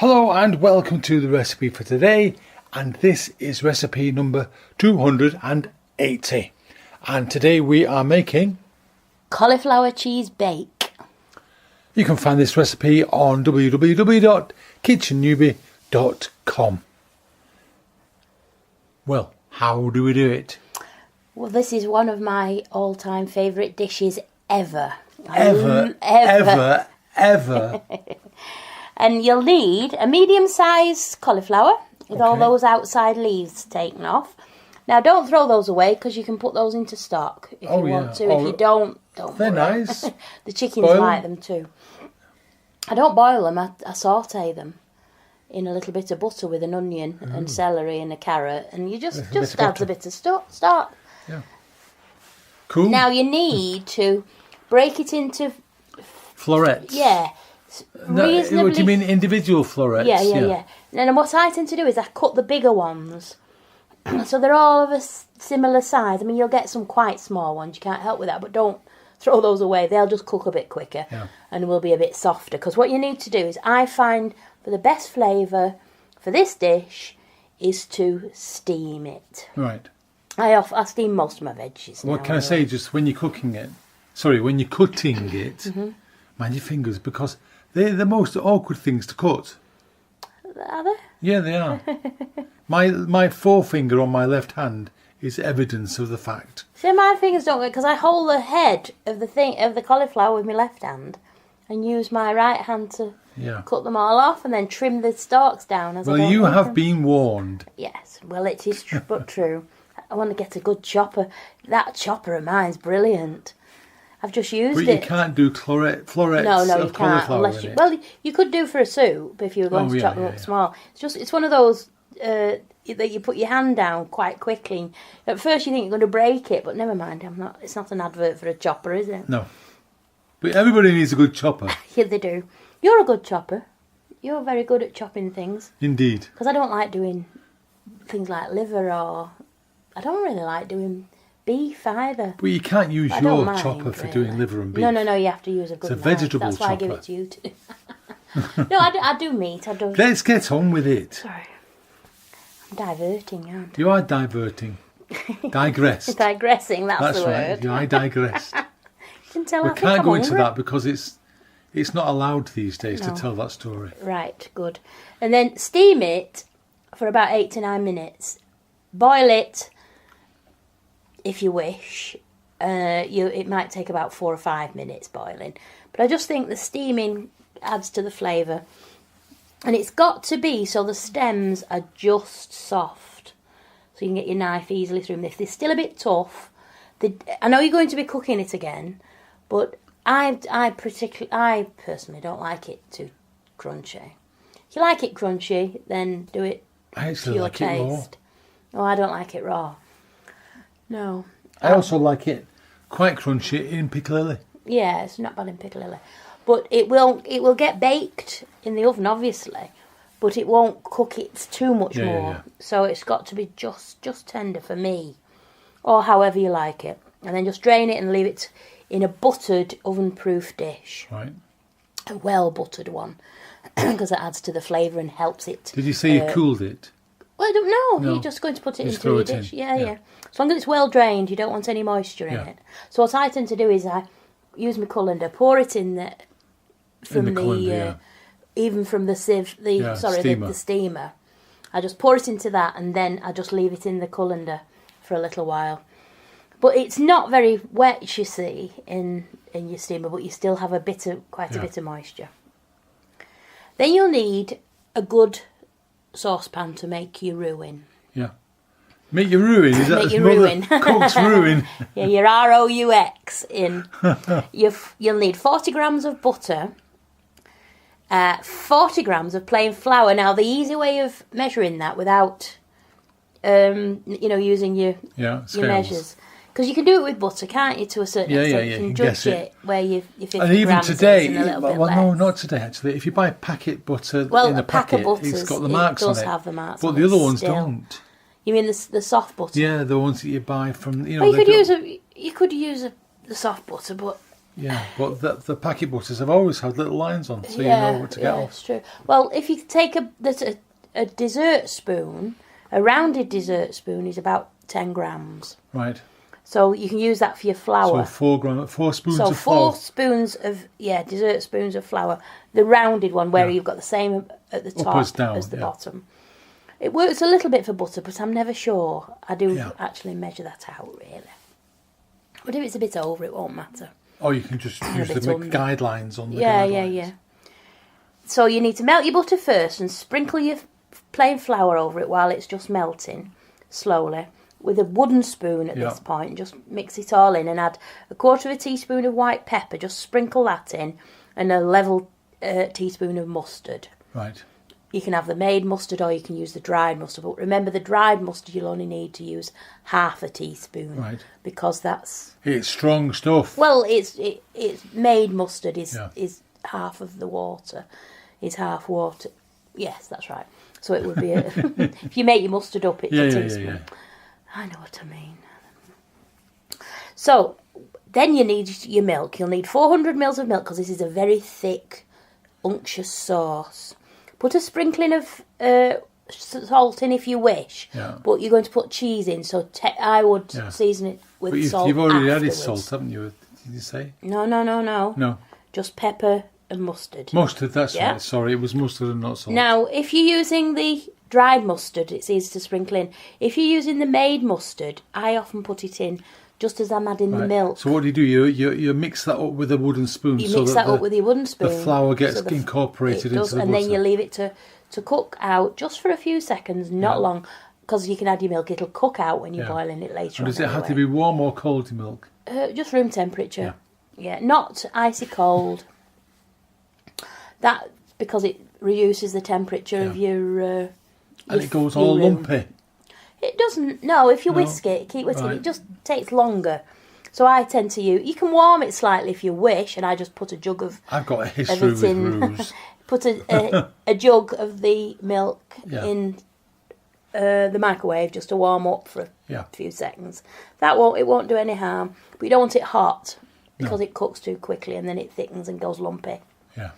Hello and welcome to the recipe for today, and this is recipe number 280, and today we are making cauliflower cheese bake. You can find this recipe on www.kitchennewbie.com. Well, how do we do it? Well, this is one of my all-time favourite dishes ever. Ever. And you'll need a medium-sized cauliflower with all those outside leaves taken off. Now, don't throw those away because you can put those into stock if you want to. If you don't they're nice. The chickens like them too. I don't boil them. I saute them in a little bit of butter with an onion and celery and a carrot, and you just add a bit of stock. Yeah. Cool. Now you need to break it into florets. Yeah. No, what do you mean, individual florets? Yeah. And what I tend to do is I cut the bigger ones, so they're all of a similar size. I mean, you'll get some quite small ones. You can't help with that, but don't throw those away. They'll just cook a bit quicker and will be a bit softer. Because what you need to do is, I find for the best flavour for this dish is to steam it. Right. I steam most of my veggies. What can I say? Just when you're cooking it, when you're cutting it, mind your fingers, because they're the most awkward things to cut. Are they? Yeah, they are. My forefinger on my left hand is evidence of the fact. See, my fingers don't work because I hold the head of the cauliflower with my left hand and use my right hand to cut them all off and then trim the stalks down. Well, you have been warned. Yes, well, it is but true. I want to get a good chopper. That chopper of mine's brilliant. I've just used it. But you can't do florets no, you can't. Unless well, you could do for a soup if you were going to chop them up small. It's one of those that you put your hand down quite quickly. At first you think you're going to break it, but never mind. It's not an advert for a chopper, is it? No. But everybody needs a good chopper. Yeah, they do. You're a good chopper. You're very good at chopping things. Indeed. Because I don't like doing things like liver, or I don't really like doing beef either. But you can't use your chopper for doing liver and beef. No, you have to use a good knife. It's a vegetable That's why chopper. I give it to you too. No, I do meat. Let's get on with it. Sorry. I'm diverting, aren't I? You are diverting. Digressed. Digressing, that's the right. word. Yeah, I digressed. You can tell we I can't think go I'm into hungry. that because it's not allowed these days to tell that story. Right, good. And then steam it for about 8 to 9 minutes. Boil it if you wish. It might take about 4 or 5 minutes boiling. But I just think the steaming adds to the flavour. And it's got to be so the stems are just soft. So you can get your knife easily through them. If they're still a bit tough, I know you're going to be cooking it again, but I personally don't like it too crunchy. If you like it crunchy, then do it to your taste. Oh, I don't like it raw. No. I also like it quite crunchy in piccalilli. Yeah, it's not bad in piccalilli. But it will get baked in the oven, obviously, but it won't cook it too much more. Yeah. So it's got to be just tender for me, or however you like it. And then just drain it and leave it in a buttered oven-proof dish. Right. A well-buttered one, because it adds to the flavour and helps it. Did you say you cooled it? Well, I don't know. No. You're just going to put it into your dish. Yeah. As long as it's well drained, you don't want any moisture in it. So what I tend to do is I use my colander, pour it in there even from the sieve, the steamer. I just pour it into that, and then I just leave it in the colander for a little while. But it's not very wet, you see, in your steamer, but you still have quite a bit of moisture. Then you'll need a good saucepan to make your roux in. Yeah. Make your roux in? Is that make your roux in. Cook's roux in? Yeah, your ROUX in. You'll need 40 grams of butter, 40 grams of plain flour. Now, the easy way of measuring that without, using your measures. Because you can do it with butter, can't you, to a certain extent? You can judge it where you 50 and even grams today, and a little bit well, less. no, not today actually. If you buy packet butter in a packet, it's got the marks on it. Have the marks but on the it other ones still. don't. You mean the soft butter? Yeah, the ones that you buy from, Well, you could use the soft butter, but Yeah, but the packet butters have always had little lines on, so you know what to get off. That's true. Well, if you take a dessert spoon, a rounded dessert spoon is about 10 grams. Right. So you can use that for your flour. So 4 spoons So of flour. 4 spoons of, dessert spoons of flour. The rounded one where you've got the same at the top as the bottom. It works a little bit for butter, but I'm never sure. I do actually measure that out, really. But if it's a bit over, it won't matter. Or you can just use the guidelines on the guidelines. Yeah. So you need to melt your butter first and sprinkle your plain flour over it while it's just melting, slowly. With a wooden spoon at this point, just mix it all in and add 1/4 teaspoon of white pepper, just sprinkle that in, and a level teaspoon of mustard. Right. You can have the made mustard or you can use the dried mustard, but remember the dried mustard you'll only need to use 1/2 teaspoon. Right. Because that's... It's strong stuff. Well, it's made mustard is half of the water, is half water. Yes, that's right. So it would be, if you make your mustard up, it's a teaspoon. Yeah. I know what I mean. So then you need your milk. You'll need 400 mils of milk because this is a very thick, unctuous sauce. Put a sprinkling of salt in if you wish, but you're going to put cheese in, so I would season it with salt. You've already added salt, haven't you? Did you say? No. No. Just pepper and mustard. Mustard, that's right. Sorry, it was mustard and not salt. Now, if you're using the dried mustard, it's easy to sprinkle in. If you're using the made mustard, I often put it in just as I'm adding the milk. So what do? You mix that up with a wooden spoon. You mix that up with your wooden spoon. The flour gets incorporated into the butter. And then you leave it to cook out just for a few seconds, not long, because you can add your milk. It'll cook out when you're boiling it later on. Does it have to be warm or cold milk? Just room temperature. Yeah, not icy cold. That because it reduces the temperature of your... and it goes all lumpy. It doesn't. No, if you whisk it, keep whisking. It just takes longer. So I tend to use. You can warm it slightly if you wish, and I just put a jug of. I've got a history with roux. Put a jug of the milk in the microwave just to warm up for a few seconds. It won't do any harm. But you don't want it hot because it cooks too quickly and then it thickens and goes lumpy. Yeah.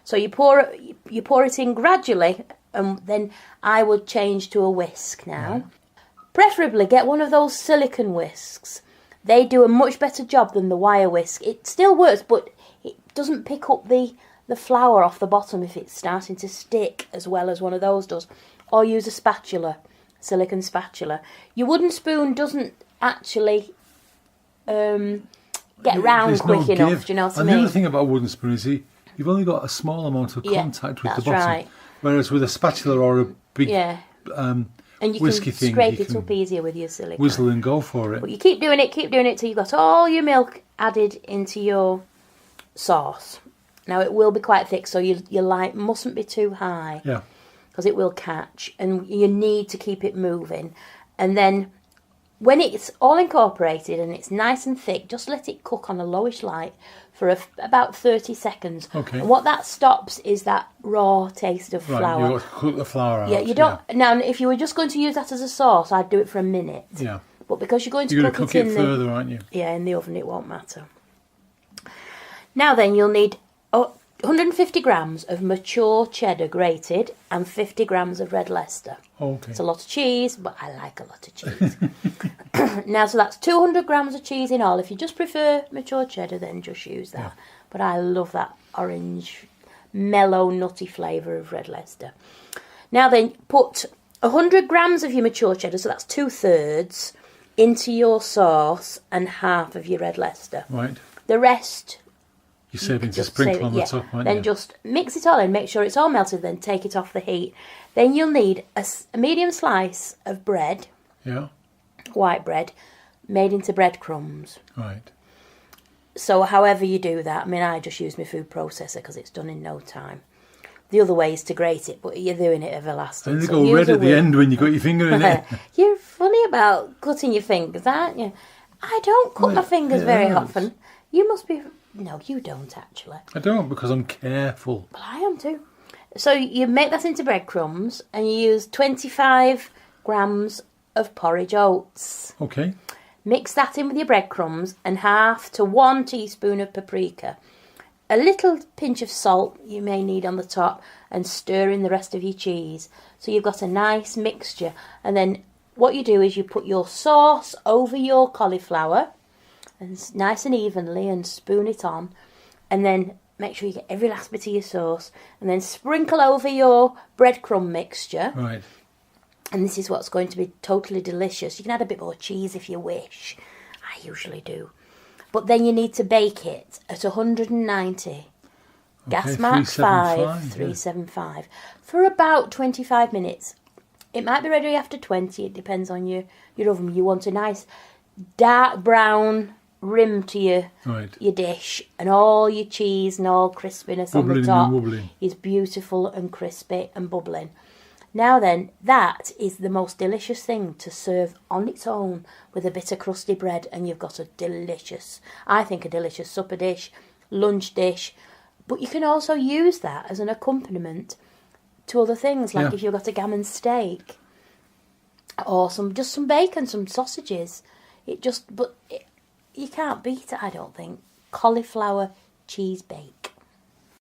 So you pour it in gradually, and then I would change to a whisk now. Right. Preferably get one of those silicone whisks. They do a much better job than the wire whisk. It still works, but it doesn't pick up the flour off the bottom if it's starting to stick as well as one of those does. Or use a spatula, silicone spatula. Your wooden spoon doesn't actually get round quick enough. Do you know what I mean? And the other thing about a wooden spoon is you've only got a small amount of contact with the bottom. Right. Whereas with a spatula or a big and you whisky can thing, scrape it up easier with your silicone. Whistle and go for it. But you keep doing it till you've got all your milk added into your sauce. Now it will be quite thick, so your light mustn't be too high. Yeah. Because it will catch, and you need to keep it moving. And then when it's all incorporated and it's nice and thick, just let it cook on a lowish light for about 30 seconds. Okay. And what that stops is that raw taste of flour. You've got to cook the flour out. Yeah, you don't. Now, if you were just going to use that as a sauce, I'd do it for a minute. Yeah. But because you're going to cook it further, aren't you? Yeah, in the oven, it won't matter. Now then, you'll need 150 grams of mature cheddar grated and 50 grams of red Leicester. Okay. It's a lot of cheese, but I like a lot of cheese. Now, so that's 200 grams of cheese in all. If you just prefer mature cheddar, then just use that. Yeah. But I love that orange, mellow, nutty flavour of red Leicester. Now then, put 100 grams of your mature cheddar, so that's 2/3, into your sauce and half of your red Leicester. Right. The rest... You're saving to sprinkle on the top, aren't you? Then just mix it all in, make sure it's all melted, then take it off the heat. Then you'll need a medium slice of bread. Yeah. White bread, made into breadcrumbs. Right. So however you do that, I mean, I just use my food processor because it's done in no time. The other way is to grate it, but you're doing it everlasting. And they go red at the end when you got your finger in it. You're funny about cutting your fingers, aren't you? I don't cut my fingers very often. You must be... No, you don't actually. I don't, because I'm careful. But I am too. So you make that into breadcrumbs and you use 25 grams of porridge oats. Okay. Mix that in with your breadcrumbs and 1/2 to 1 teaspoon of paprika. A little pinch of salt you may need on the top, and stir in the rest of your cheese. So you've got a nice mixture. And then what you do is you put your sauce over your cauliflower, and nice and evenly, and spoon it on. And then make sure you get every last bit of your sauce, and then sprinkle over your breadcrumb mixture. Right. And this is what's going to be totally delicious. You can add a bit more cheese if you wish. I usually do. But then you need to bake it at 190. Gas mark 375 for about 25 minutes. It might be ready after 20. It depends on your oven. You want a nice dark brown rim to your dish, and all your cheese and all crispiness on the top is beautiful and crispy and bubbling. Now then, that is the most delicious thing to serve on its own with a bit of crusty bread, and you've got a delicious supper dish, lunch dish. But you can also use that as an accompaniment to other things, like if you've got a gammon steak or some bacon, some sausages. You can't beat it, I don't think. Cauliflower cheese bake.